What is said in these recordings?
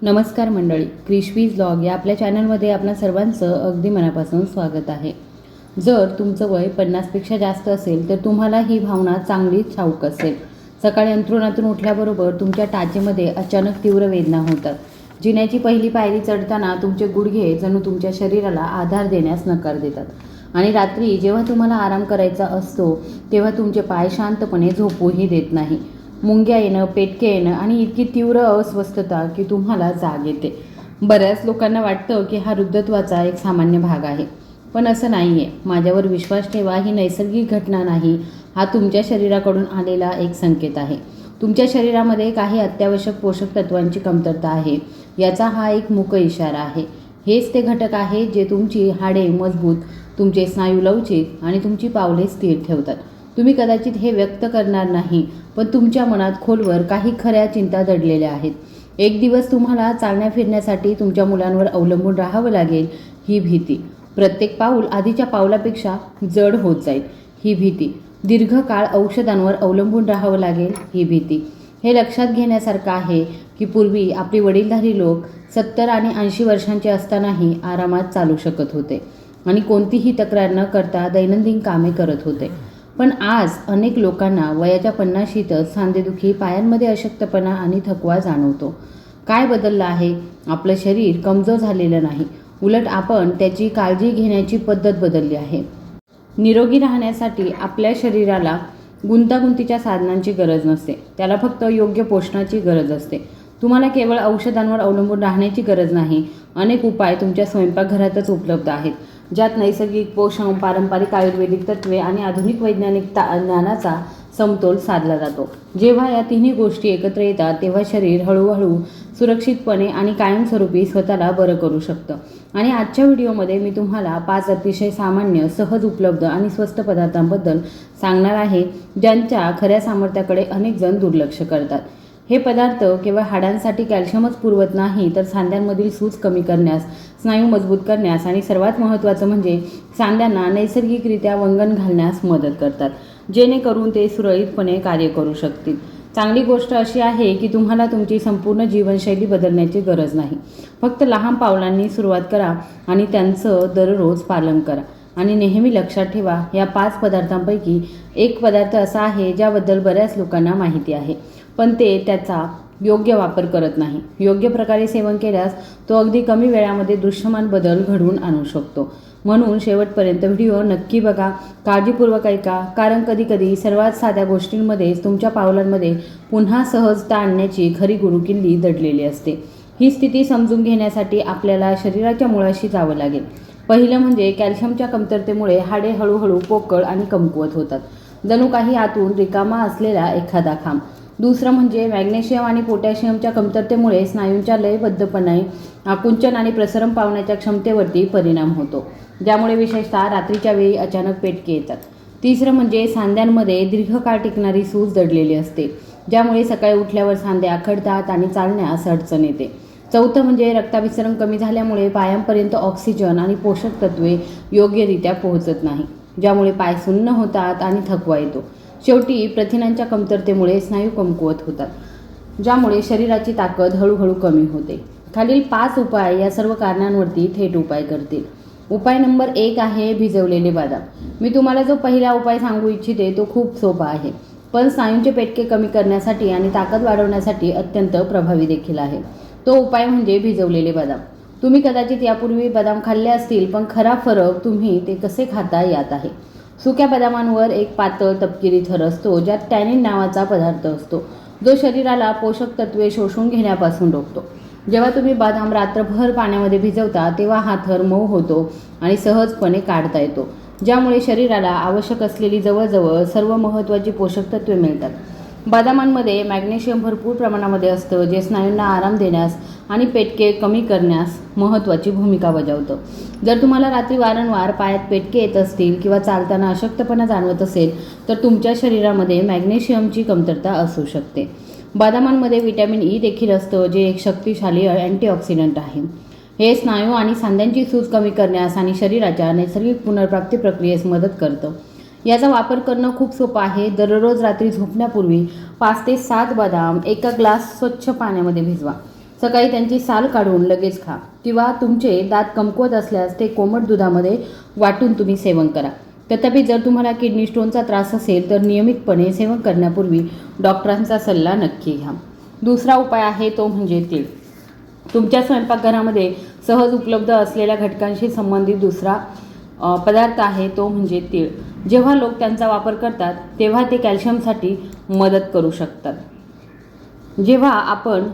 नमस्कार मंडळी, क्रिशवीज व्लॉग या आपल्या चॅनलमध्ये आपल्या सर्वांचं अगदी मनापासून स्वागत आहे. जर तुमचं वय 50पेक्षा जास्त असेल तर तुम्हाला ही भावना चांगलीच ठाऊक असेल. सकाळी अंथरुणातून उठल्याबरोबर तुमच्या टाचेमध्ये अचानक तीव्र वेदना होतात. जिन्याची पहिली पायरी चढताना तुमचे गुडघे जणू तुमच्या शरीराला आधार देण्यास नकार देतात आणि रात्री जेव्हा तुम्हाला आराम करायचा असतो तेव्हा तुमचे पाय शांतपणे झोपूही देत नाही. मुंग्या येणं, पेटके येणं आणि इतकी तीव्र अस्वस्थता की तुम्हाला जाग येते. बऱ्याच लोकांना वाटतं की हा वृद्धत्वाचा एक सामान्य भाग आहे, पण असं नाही आहे. माझ्यावर विश्वास ठेवा, ही नैसर्गिक घटना नाही, हा तुमच्या शरीराकडून आलेला एक संकेत आहे. तुमच्या शरीरामध्ये काही अत्यावश्यक पोषक तत्वांची कमतरता आहे, याचा हा एक मूक इशारा आहे. हेच ते घटक आहेत जे तुमची हाडे मजबूत, तुमचे स्नायू लवचिक आणि तुमची पावले स्थिर ठेवतात. तुम्ही कदाचित हे व्यक्त करणार नाही, पण तुमच्या मनात खोलवर काही खऱ्या चिंता दडलेल्या आहेत. एक दिवस तुम्हाला चालण्या फिरण्यासाठी तुमच्या मुलांवर अवलंबून राहावं लागेल, ही भीती. प्रत्येक पाऊल आधीच्या पावलापेक्षा जड होत जाईल, ही भीती. दीर्घकाळ औषधांवर अवलंबून राहावं लागेल, ही भीती. हे लक्षात घेण्यासारखं आहे की पूर्वी आपली वडीलधारी लोक 70 आणि 80 वर्षांचे असतानाही आरामात चालू शकत होते आणि कोणतीही तक्रार न करता दैनंदिन कामे करत होते. पण आज अनेक लोकांना वयाच्या 50शीतच सांधेदुखी, पायांमध्ये अशक्तपणा आणि थकवा जाणवतो. काय बदललं आहे? आपलं शरीर कमजोर झालेलं नाही, उलट आपण त्याची काळजी घेण्याची पद्धत बदलली आहे. निरोगी राहण्यासाठी आपल्या शरीराला गुंतागुंतीच्या साधनांची गरज नसते, त्याला फक्त योग्य पोषणाची गरज असते. तुम्हाला केवळ औषधांवर अवलंबून राहण्याची गरज नाही. अनेक उपाय तुमच्या स्वयंपाकघरातच उपलब्ध आहेत, ज्यात नैसर्गिक पोषण, पारंपरिक आयुर्वेदिक तत्त्वे आणि आधुनिक वैज्ञानिक ज्ञानाचा समतोल साधला जातो. जेव्हा या तिन्ही गोष्टी एकत्र येतात तेव्हा शरीर हळूहळू, सुरक्षितपणे आणि कायमस्वरूपी स्वतःला बरं करू शकतं. आणि आजच्या व्हिडिओमध्ये मी तुम्हाला 5 अतिशय सामान्य, सहज उपलब्ध आणि स्वस्त पदार्थांबद्दल सांगणार आहे, ज्यांच्या खऱ्या सामर्थ्याकडे अनेक जण दुर्लक्ष करतात. हे पदार्थ केवळ हाडांसाठी कॅल्शियमच पुरवत नाही, तर सांध्यांमधील सूज कमी करण्यास, स्नायू मजबूत करण्यास आणि सर्वात महत्त्वाचं म्हणजे सांध्यांना नैसर्गिकरित्या वंगण घालण्यास मदत करतात, जेणेकरून ते सुरळीतपणे कार्य करू शकतील. चांगली गोष्ट अशी आहे की तुम्हाला तुमची संपूर्ण जीवनशैली बदलण्याची गरज नाही. फक्त लहान पावलांनी सुरुवात करा आणि त्यांचं दररोज पालन करा. आणि नेहमी लक्षात ठेवा, या 5 पदार्थांपैकी एक पदार्थ असा आहे ज्याबद्दल बऱ्याच लोकांना माहिती आहे, पण ते त्याचा योग्य वापर करत नाही. योग्य प्रकारे सेवन केल्यास तो अगदी कमी वेळामध्ये दृश्यमान बदल घडवून आणू शकतो. म्हणून शेवटपर्यंत व्हिडिओ नक्की बघा, काळजीपूर्वक ऐका, कारण कधीकधी सर्वात साध्या गोष्टींमध्येच तुमच्या पावलांमध्ये पुन्हा सहजता आणण्याची खरी गुरुकिल्ली दडलेली असते. ही स्थिती समजून घेण्यासाठी आपल्याला शरीराच्या मुळाशी जावं लागेल. पहिलं म्हणजे कॅल्शियमच्या कमतरतेमुळे हाडे हळूहळू पोकळ आणि कमकुवत होतात, जणू काही आतून रिकामा असलेला एखादा खांब. दुसरं म्हणजे मॅग्नेशियम आणि पोटॅशियमच्या कमतरतेमुळे स्नायूंच्या लयबद्धपणे आकुंचन आणि प्रसरण पावण्याच्या क्षमतेवरती परिणाम होतो, ज्यामुळे विशेषतः रात्रीच्या वेळी अचानक पेटके येतात. तिसरं म्हणजे सांध्यांमध्ये दीर्घकाळ टिकणारी सूज दडलेली असते, ज्यामुळे सकाळी उठल्यावर सांधे आखडतात आणि चालण्यास अडचण येते. चौथं म्हणजे रक्ताभिसरण कमी झाल्यामुळे पायांपर्यंत ऑक्सिजन आणि पोषक तत्वे योग्यरित्या पोहोचत नाही, ज्यामुळे पाय सुन्न होतात आणि थकवा येतो. शेवटी प्रथिनांच्या कमतरतेमुळे स्नायू कमकुवत होतात, ज्यामुळे शरीराची ताकद हळूहळू कमी होते. खालील 5 उपाय या सर्व कारणांवरती थेट उपाय करतील. उपाय नंबर 1 आहे भिजवलेले बदाम. मी तुम्हाला जो पहिला उपाय सांगू इच्छिते तो खूप सोपा आहे, पण स्नायूंचे पेटके कमी करण्यासाठी आणि ताकद वाढवण्यासाठी अत्यंत प्रभावी देखील आहे. तो उपाय म्हणजे भिजवलेले बदाम. तुम्ही कदाचित यापूर्वी बदाम खाल्ले असतील, पण खरा फरक तुम्ही ते कसे खाता यात आहे. सुक्या बदामांवर एक पातळ तपकिरी थर असतो, ज्यात टॅनिन नावाचा पदार्थ असतो, जो शरीराला पोषक तत्वे शोषून घेण्यापासून रोखतो. जेव्हा तुम्ही बदाम रात्रभर पाण्यामध्ये भिजवता तेव्हा हा थर मऊ होतो आणि सहजपणे काढता येतो, ज्यामुळे शरीराला आवश्यक असलेली जवळजवळ सर्व महत्त्वाची पोषक तत्वे मिळतात. बदामांमध्ये मॅग्नेशियम भरपूर प्रमाणामध्ये असतं, जे स्नायूंना आराम देण्यास आणि पेटके कमी करण्यास महत्त्वाची भूमिका बजावतं. जर तुम्हाला रात्री वारंवार पायात पेटके येत असतील किंवा चालताना अशक्तपणा जाणवत असेल, तर तुमच्या शरीरामध्ये मॅग्नेशियमची कमतरता असू शकते. बदामांमध्ये व्हिटॅमिन ई देखील असतं, जे एक शक्तिशाली अँटीऑक्सिडंट आहे. हे स्नायू आणि सांध्यांची सूज कमी करण्यास आणि शरीराच्या नैसर्गिक पुनर्प्राप्ती प्रक्रियेस मदत करतं. याचा वापर करणं खूप सोपं आहे. दररोज रात्री झोपण्यापूर्वी 5 ते 7 बदाम एका ग्लास स्वच्छ पाण्यामध्ये भिजवा. सकाळी त्यांची साल काढून लगेच खा किंवा तुमचे दात कमकुवत असल्यास ते कोमट दुधामध्ये वाटून तुम्ही सेवन करा. तथापि जर तुम्हाला किडनी स्टोनचा त्रास असेल तर नियमितपणे सेवन करण्यापूर्वी डॉक्टरांचा सल्ला नक्की घ्या. दुसरा उपाय आहे तो म्हणजे तीळ. तुमच्या स्वयंपाकघरामध्ये सहज उपलब्ध असलेल्या घटकांशी संबंधित दुसरा पदार्थ आहे तो म्हणजे तीळ. जेव्हा लोक त्यांचा वापर करतात तेव्हा ते कॅल्शियमसाठी मदत करू शकतात. जेव्हा आपण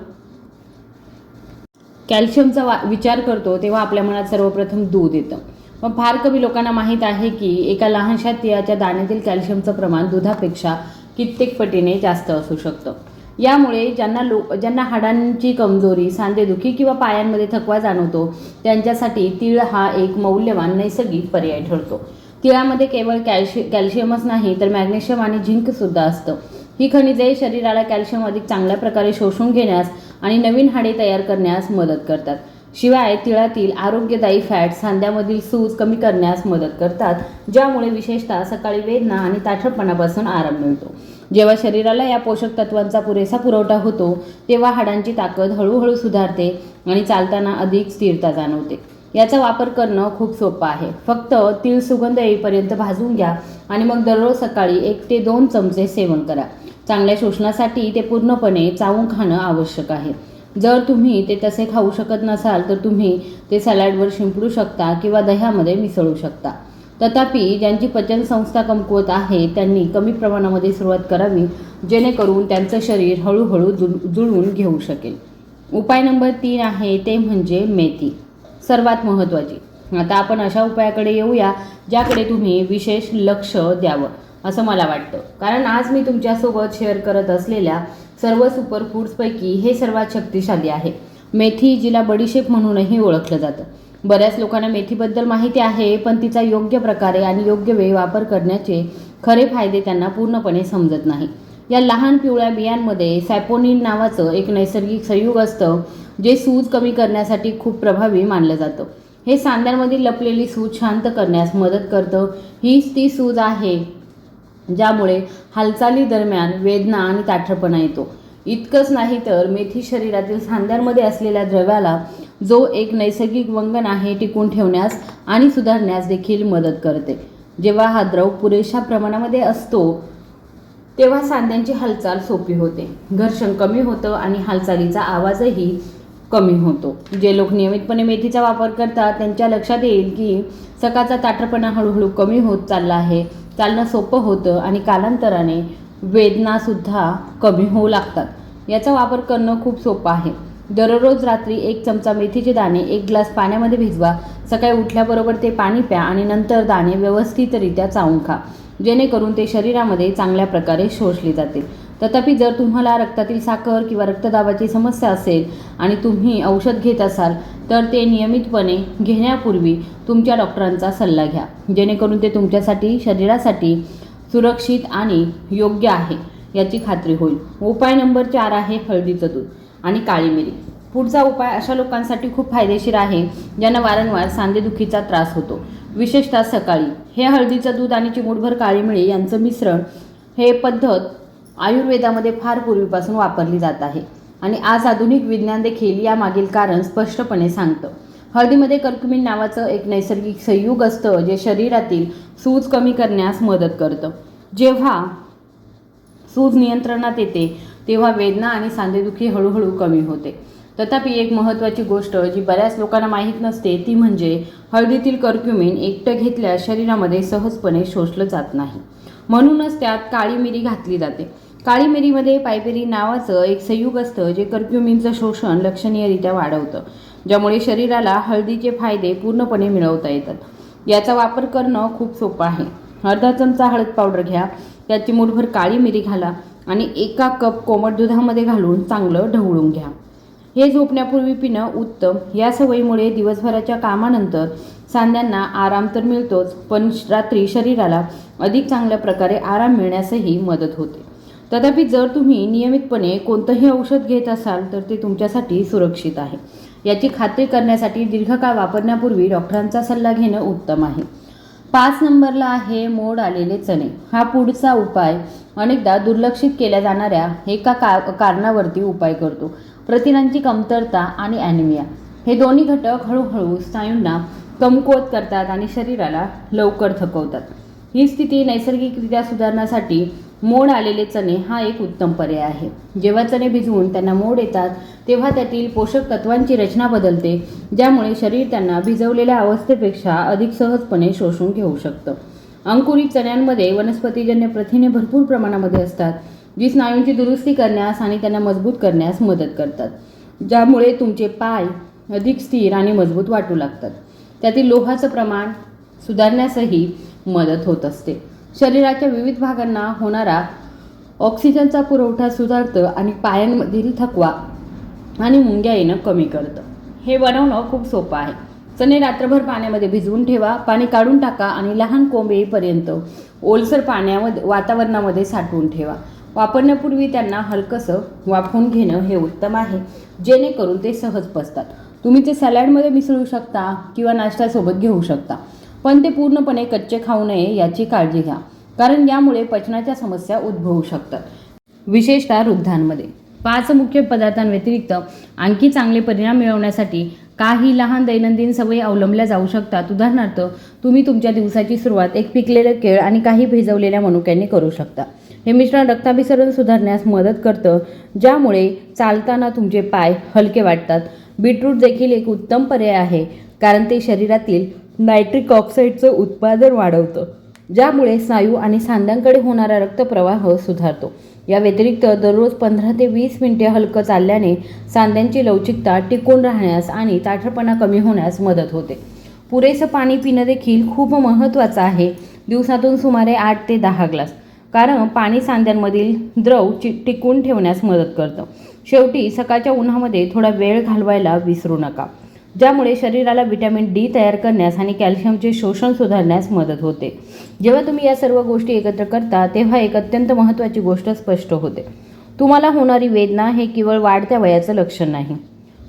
कॅल्शियमचा विचार करतो तेव्हा आपल्या मनात सर्वप्रथम दूध येतं. पण फार कमी लोकांना माहीत आहे की एका लहानशा तिळाच्या दाण्यातील कॅल्शियमचं प्रमाण दुधापेक्षा कित्येक पटीने जास्त असू शकतं. यामुळे ज्यांना हाडांची कमजोरी, सांधेदुखी किंवा पायांमध्ये थकवा जाणवतो त्यांच्यासाठी तीळ हा एक मौल्यवान नैसर्गिक पर्याय ठरतो. तिळामध्ये केवळ कॅल्शियमच नाही तर मॅग्नेशियम आणि झिंकसुद्धा असतं. ही खनिजे शरीराला कॅल्शियम अधिक चांगल्या प्रकारे शोषून घेण्यास आणि नवीन हाडे तयार करण्यास मदत करतात. शिवाय तिळातील आरोग्यदायी फॅट सांध्यामधील सूज कमी करण्यास मदत करतात, ज्यामुळे विशेषतः सकाळी वेदना आणि ताठरपणापासून आराम मिळतो. जेव्हा शरीराला या पोषक तत्वांचा पुरेसा पुरवठा होतो तेव्हा हाडांची ताकद हळूहळू सुधारते आणि चालताना अधिक स्थिरता जाणवते. याचा वापर करणं खूप सोपं आहे. फक्त तीळ सुगंध येईपर्यंत भाजून घ्या आणि मग दररोज सकाळी 1 ते 2 चमचे सेवन करा. चांगल्या शोषणासाठी ते पूर्णपणे चावून खाणं आवश्यक आहे. जर तुम्ही ते तसे खाऊ शकत नसाल तर तुम्ही ते सॅलडवर शिंपडू शकता किंवा दह्यामध्ये मिसळू शकता. तथापि ज्यांची पचनसंस्था कमकुवत आहे त्यांनी कमी प्रमाणामध्ये सुरुवात करावी, जेणेकरून त्यांचं शरीर हळूहळू जुळवून घेऊ शकेल. उपाय नंबर 3 आहे ते म्हणजे मेथी. सर्वात महत्त्वाची. आता आपण अशा उपायाकडे येऊया ज्याकडे तुम्ही विशेष लक्ष द्यावं असं मला वाटतं. कारण आज मी तुमच्यासोबत शेअर करत असलेल्या सर्व सुपरफूड्सपैकी हे सर्वात शक्तिशाली आहे. मेथी, जिला बडीशेप म्हणूनही ओळखलं जातं. बऱ्याच लोकांना मेथीबद्दल माहिती आहे, पण तिचा योग्य प्रकारे आणि योग्य वेळी वापर करण्याचे खरे फायदे त्यांना पूर्णपणे समजत नाही. या लहान पिवळ्या बियांमध्ये सॅपोनिन नावाचं एक नैसर्गिक संयुग असतं जे सूज कमी करण्यासाठी खूप प्रभावी मानलं जातं. हे सांध्यांमधील लपलेली सूज शांत करण्यास मदत करतं. हीच ती सूज आहे ज्यामुळे हालचाली दरम्यान वेदना आणि ताठरपणा येतो. इतकंच नाही तर मेथी शरीरातील सांध्यांमध्ये असलेल्या द्रव्याला, जो एक नैसर्गिक वंगण आहे, टिकून ठेवण्यास आणि सुधारण्यास देखील मदत करते. जेव्हा हा द्रव पुरेशा प्रमाणामध्ये असतो तेव्हा सांध्यांची हालचाल सोपी होते, घर्षण कमी होतं आणि हालचालीचा आवाजही कमी होतो. जे लोक नियमितपणे मेथीचा वापर करतात त्यांच्या लक्षात येईल की सकाळचा ताठरपणा हळूहळू कमी होत चालला आहे, चालणं सोपं होतं आणि कालांतराने वेदनासुद्धा कमी होऊ लागतात. याचा वापर करणं खूप सोपं आहे. दररोज रात्री 1 चमचा मेथीचे दाणे 1 ग्लास पाण्यामध्ये भिजवा. सकाळी उठल्याबरोबर ते पाणी प्या आणि नंतर दाणे व्यवस्थितरित्या चावून खा, जेणेकरून ते शरीरामध्ये चांगल्या प्रकारे शोषले जातील. तथापि जर तुम्हाला रक्तातील साखर किंवा रक्तदाबाची समस्या असेल आणि तुम्ही औषध घेत असाल तर ते नियमितपणे घेण्यापूर्वी तुमच्या डॉक्टरांचा सल्ला घ्या, जेणेकरून ते तुमच्यासाठी, शरीरासाठी सुरक्षित आणि योग्य आहे याची खात्री होईल. उपाय नंबर 4 आहे हळदीचं दूध आणि काळी मिरी. पुढचा उपाय अशा लोकांसाठी खूप फायदेशीर आहे ज्यांना वारंवार सांधेदुखीचा त्रास होतो, विशेषतः सकाळी. हे हळदीचं दूध आणि चिमूटभर काळी मिरी यांचं मिश्रण हे पद्धत आयुर्वेदामध्ये फार पूर्वीपासून वापरली जात आहे आणि आज आधुनिक विज्ञान देखील यामागील कारण स्पष्टपणे सांगतं. हळदीमध्ये कर्क्युमिन नावाचं एक नैसर्गिक संयुग असतं जे शरीरातील सूज कमी करण्यास मदत करतं. जेव्हा सूज नियंत्रणात येते तेव्हा वेदना आणि सांधेदुखी हळूहळू कमी होते. तथापि एक महत्त्वाची गोष्ट जी बऱ्याच लोकांना माहीत नसते ती म्हणजे हळदीतील कर्क्युमिन एकटं घेतल्यास शरीरामध्ये सहजपणे शोषलं जात नाही. म्हणूनच त्यात काळी मिरी घातली जाते. काळी मिरीमध्ये पायपेरिन नावाचं एक संयुग असतं जे कर्क्युमिनचं शोषण लक्षणीयरित्या वाढवतं, ज्यामुळे शरीराला हळदीचे फायदे पूर्णपणे मिळवता येतात. याचा वापर करणं खूप सोपं आहे. अर्धा चमचा हळद पावडर घ्या, त्यात चिमूटभर काळी मिरी घाला आणि 1 कप कोमट दुधामध्ये घालून चांगलं ढवळून घ्या. हे झोपण्यापूर्वी पिणं उत्तम. या सवयीमुळे दिवसभराच्या कामानंतर सांध्यांना आराम तर मिळतोच, पण रात्री शरीराला अधिक चांगल्या प्रकारे आराम मिळण्यासही मदत होते. तथापि जर तुम्ही नियमितपणे कोणतंही औषध घेत असाल तर ते तुमच्यासाठी सुरक्षित आहे. याची खात्री करण्यासाठी दीर्घकाळ वापरण्यापूर्वी डॉक्टरांचा सल्ला घेणं उत्तम आहे. 5 नंबरला आहे मोड आलेले चणे. हा पुढचा उपाय अनेकदा दुर्लक्षित केल्या जाणाऱ्या एका कारणावरती उपाय करतो प्रथिनांची कमतरता आणि ॲनिमिया हे दोन्ही घटक हळूहळू स्नायूंना कमकुवत करतात आणि शरीराला लवकर थकवतात. ही स्थिती नैसर्गिकरित्या सुधारण्यासाठी मोड आलेले चणे हा एक उत्तम पर्याय आहे. जेव्हा चणे भिजवून त्यांना मोड येतात तेव्हा त्यातील पोषक तत्वांची रचना बदलते, ज्यामुळे शरीर त्यांना भिजवलेल्या अवस्थेपेक्षा अधिक सहजपणे शोषून घेऊ शकतं. अंकुरित चण्यांमध्ये वनस्पतीजन्य प्रथिने भरपूर प्रमाणामध्ये असतात, जी स्नायूंची दुरुस्ती करण्यास आणि त्यांना मजबूत करण्यास मदत करतात, ज्यामुळे तुमचे पाय अधिक स्थिर आणि मजबूत वाटू लागतात. त्यातील लोहाचं प्रमाण सुधारण्यासही मदत होत असते. शरीराच्या विविध भागांना होणारा ऑक्सिजनचा पुरवठा सुधारतं आणि पायांमधील थकवा आणि मुंग्या येणं कमी करतं. हे बनवणं खूप सोपं आहे. चणे रात्रभर पाण्यामध्ये भिजवून ठेवा, पाणी काढून टाका आणि लहान कोंब येईपर्यंत ओलसर वातावरणामध्ये साठवून ठेवा. वापरण्यापूर्वी त्यांना हलकंसं वाफवून घेणं हे उत्तम आहे, जेणेकरून ते सहज पचतात. तुम्ही ते सॅलडमध्ये मिसळू शकता किंवा नाश्त्यासोबत घेऊ शकता, पण ते पूर्णपणे कच्चे खाऊ नये याची काळजी घ्या, कारण यामुळे पचनाच्या समस्या उद्भवू शकतात, विशेषतः वृद्धांमध्ये. 5 मुख्य पदार्थांव्यतिरिक्त आणखी चांगले परिणाम मिळवण्यासाठी काही लहान दैनंदिन सवयी अवलंबल्या जाऊ शकतात. उदाहरणार्थ, तुम्ही तुमच्या दिवसाची सुरुवात एक पिकलेलं केळ आणि काही भिजवलेल्या मनुक्यांनी करू शकता. हे मिश्रण रक्ताभिसरण सुधारण्यास मदत करतं, ज्यामुळे चालताना तुमचे पाय हलके वाटतात. बीटरूट देखील एक उत्तम पर्याय आहे, कारण ते शरीरातील नायट्रिक ऑक्साईडचं उत्पादन वाढवतं, ज्यामुळे स्नायू आणि सांध्यांकडे होणारा रक्तप्रवाह सुधारतो. या व्यतिरिक्त दररोज 15 ते 20 मिनिटे हलकं चालल्याने सांध्यांची लवचिकता टिकून राहण्यास आणि ताठरपणा कमी होण्यास मदत होते. पुरेसं पाणी पिणं देखील खूप महत्त्वाचं आहे. दिवसातून सुमारे 8 ते 10 ग्लास, कारण पाणी सांध्यांमधील द्रव टिकून ठेवण्यास मदत करतं. शेवटी सकाळच्या उन्हामध्ये थोडा वेळ घालवायला विसरू नका, ज्यामुळे शरीराला व्हिटॅमिन डी तयार करण्यास आणि कॅल्शियमचे शोषण सुधारण्यास मदत होते. जेव्हा तुम्ही या सर्व गोष्टी एकत्र करता तेव्हा एक अत्यंत महत्त्वाची गोष्ट स्पष्ट होते. तुम्हाला होणारी वेदना हे केवळ वाढत्या वयाचं लक्षण नाही.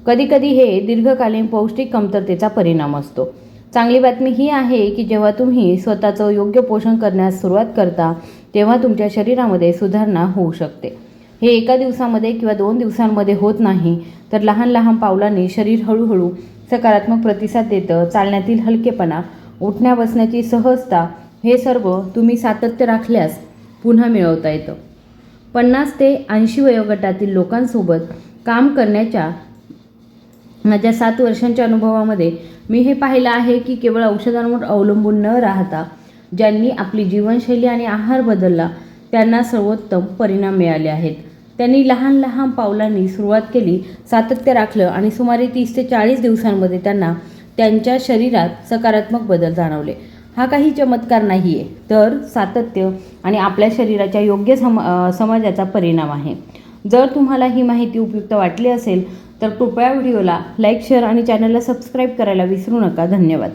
कधीकधी हे दीर्घकालीन पौष्टिक कमतरतेचा परिणाम असतो. चांगली बातमी ही आहे की जेव्हा तुम्ही स्वतःचं योग्य पोषण करण्यास सुरुवात करता तेव्हा तुमच्या शरीरामध्ये सुधारणा होऊ शकते. हे एका दिवसामध्ये किंवा 2 दिवसांमध्ये होत नाही, तर लहान लहान पावलांनी शरीर हळूहळू सकारात्मक प्रतिसाद देतं. चालण्यातील हलकेपणा, उठण्या बसण्याची सहजता हे सर्व तुम्ही सातत्य राखल्यास पुन्हा मिळवता येतं. 50 ते 80 वयोगटातील लोकांसोबत काम करण्याच्या माझ्या 7 वर्षांच्या अनुभवामध्ये मी हे पाहिलं आहे की केवळ औषधांवर अवलंबून न राहता ज्यांनी आपली जीवनशैली आणि आहार बदलला त्यांना सर्वोत्तम परिणाम मिळाले आहेत. त्यांनी लहान लहान पावलांनी सुरुवात केली, सातत्य राखलं आणि सुमारे 30 ते 40 दिवसांमध्ये त्यांना त्यांच्या शरीरात सकारात्मक बदल जाणवले. हा काही चमत्कार नाही आहे, तर सातत्य आणि आपल्या शरीराच्या योग्य समाजाचा परिणाम आहे. जर तुम्हाला ही माहिती उपयुक्त वाटली असेल तर कृपया व्हिडिओला लाईक, शेअर आणि चॅनलला सबस्क्राईब करायला विसरू नका. धन्यवाद.